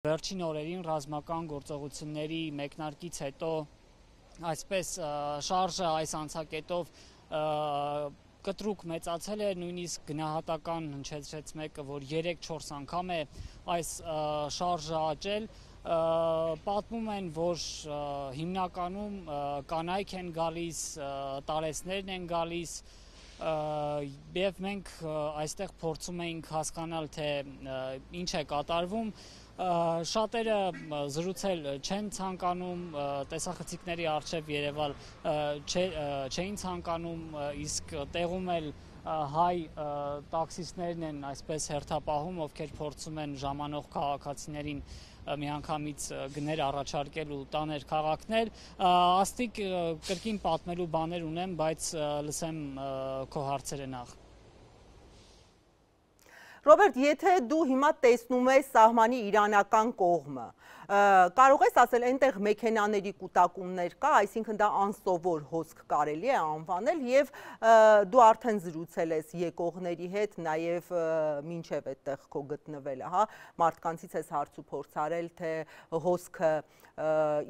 Վերջին օրերին ռազմական գործողությունների մեկնարկից հետո այսպես շարժը այս անցակետով կտրուկ մեծացել է, նույնիսկ գնահատական հնչեցրեց մեկը, որ 3-4 անգամ է այս շարժը աճել, պատմում են, որ հիմնականում կանայք են գալիս, տարեցներն են գալիս, եւ մենք այստեղ փորձում էինք հասկանալ, թե ինչ է կատարվում, շատերը զրուցել չեն ցանկանում, տեսախցիկների առջև երևալ չէին ցանկանում, իսկ տեղում էլ հայ տաքսիստներն են այսպես հերթապահում, ովքեր փորձում են ժամանող քաղաքացիներին միանգամից գներ առաջարկել ու տաներ քաղաքներ, աստիկ կրկին պատմելու բաներ ունեմ, բայց լսեմ քո հարցերը նախ։ Ռոբերտ, եթե դու հիմա տեսնում ես սահմանի իրանական կողմը, կարող ես ասել, այնտեղ մեքենաների կուտակումներ կա, այսինքն դա անսովոր հոսք կարելի է անվանել եւ դու արդեն զրուցել ես եկողների հետ, նաեւ մինչեւ այդտեղ քո գտնվելը, հա, մարդկանցից ես հարց ու փորձ արել, թե հոսքը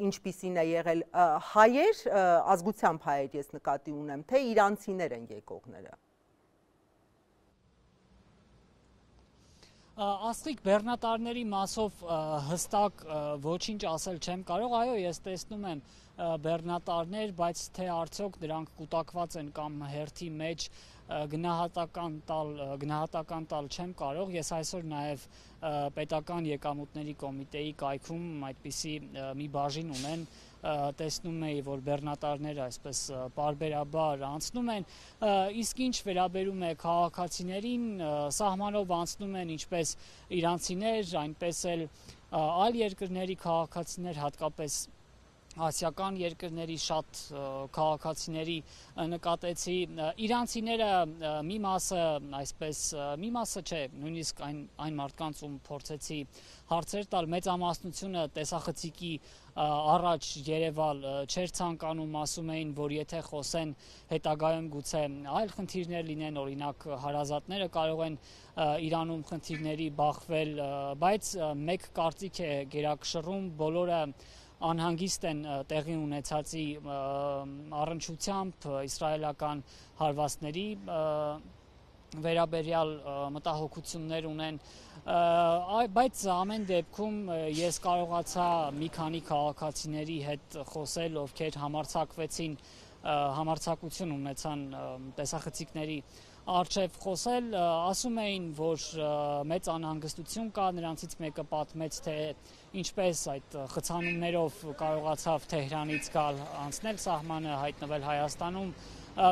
ինչպիսին է եղել, հայեր, ազգությամբ հայեր ես նկատի ունեմ, թե իրանցիներ են եկողները։ Աստղիկ բեռնատարների մասով հստակ ոչինչ ասել չեմ կարող, այո, ես տեսնում եմ բեռնատարներ, բայց թե արդյոք դրանք կուտակված են կամ հերթի մեջ գնահատական տալ չեմ կարող, ես այսօր նաև պետական եկամուտների կոմիտեի կայքում այդպիսի մի բաժին ունեն, տեսնում էի, որ բեռնատարները այսպես պարբերաբար անցնում են, իսկ ինչ վերաբերում է քաղաքացիներին, սահմանով անցնում են ինչպես իրանցիներ, այնպես էլ այլ երկրների քաղաքացիներ, հատկապես ասիական երկրների շատ քաղաքացիների նկատեցի, իրանցիները մի մասը այսպես, մի մասը չէ, նույնիսկ այն մարդկանց ում փորձեցի հարցեր տալ, մեծամասնությունը տեսախցիկի առաջ երևալ չէր ցանկանում, ասում էին, որ եթե խոսեն հետագայում գուցե այլ խնդիրներ լինեն, օրինակ հարազատները կարող են Իրանում խնդիրների բախվել, բայց մեկ կարծիք է գերակշռում, բոլորը անհանգիստ են տեղի ունեցածի առնչությամբ իսրայելական հարվածների վերաբերյալ մտահոգություններ ունեն, բայց ամեն դեպքում ես կարողացա մի քանի քաղաքացիների հետ խոսել, ովքեր համարձակություն ունեցան տեսախցիկների առջև խոսել, ասում էին, որ մեծ անհանգստություն կա, նրանցից մեկը պատմեց, թե ինչպես այդ խցանումներով կարողացավ Թեհրանից գալ, անցնել սահմանը, հայտնվել Հայաստանում,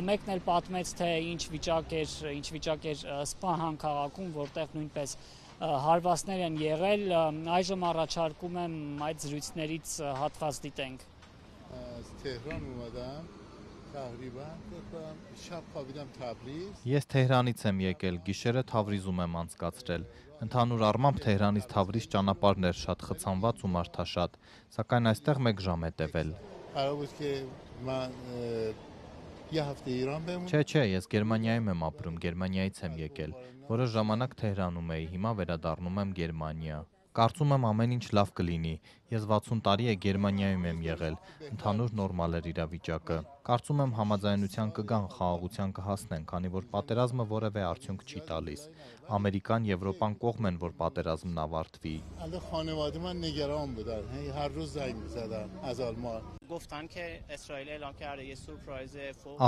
մեկն էլ պատմեց, թե ինչ վիճակ էր Սպահան քաղաքում, որտեղ նույնպես հարվածներ են եղել, այժմ առաջարկում եմ այդ զրույցներից հատված դիտենք։ Թեհրան ումադամ Ես Թեհրանից եմ եկել, գիշերը Թավրիզում եմ անցկացրել, ընդհանուր առմամբ Թեհրանից Թավրիզ ճանապարհն էր շատ խցանված ու մարդաշատ, սակայն այստեղ 1 ժամ է տևել։ Չէ, ես Գերմանիայում եմ ապրում, Գերմանիայից եմ եկել, որոշ ժամանակ Թեհրանում էի, հիմա վերադառնում եմ Գերմանիա։ Կարծում եմ ամեն ինչ լավ կլինի, ես 60 տարի է Գերմանիայում եմ եղել, ընդհանուր նորմալ էր իրավիճակը։ Կարծում եմ համաձայնության կգան, խաղաղության կհասնեն, քանի որ պատերազմը որևէ արդյունք չի տալիս։ Ամերիկան, Եվրոպան կողմ են, որ պատերազմն ավարտվի։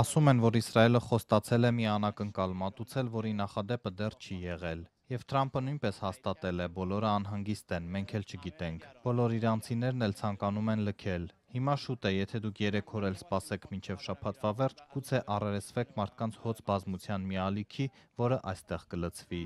Ասում են, որ Իսրայելը խոստացել է մի անակնկալ մատուցել, որի նախադեպը դեռ չի եղել։ Եվ Թրամփը նույնպես հաստատել է, բոլորը անհանգիստ են, մենք էլ չգիտենք։ Բոլոր իրանցիներն էլ ցանկանում են լքել։ Հիմա շուտ է, եթե դուք 3 օր էլ սպասեք մինչև շաբաթվա վերջ, գուցե առերեսվեք մարդկանց հոծ բազմության մի ալիքի, որը այստեղ կլցվի։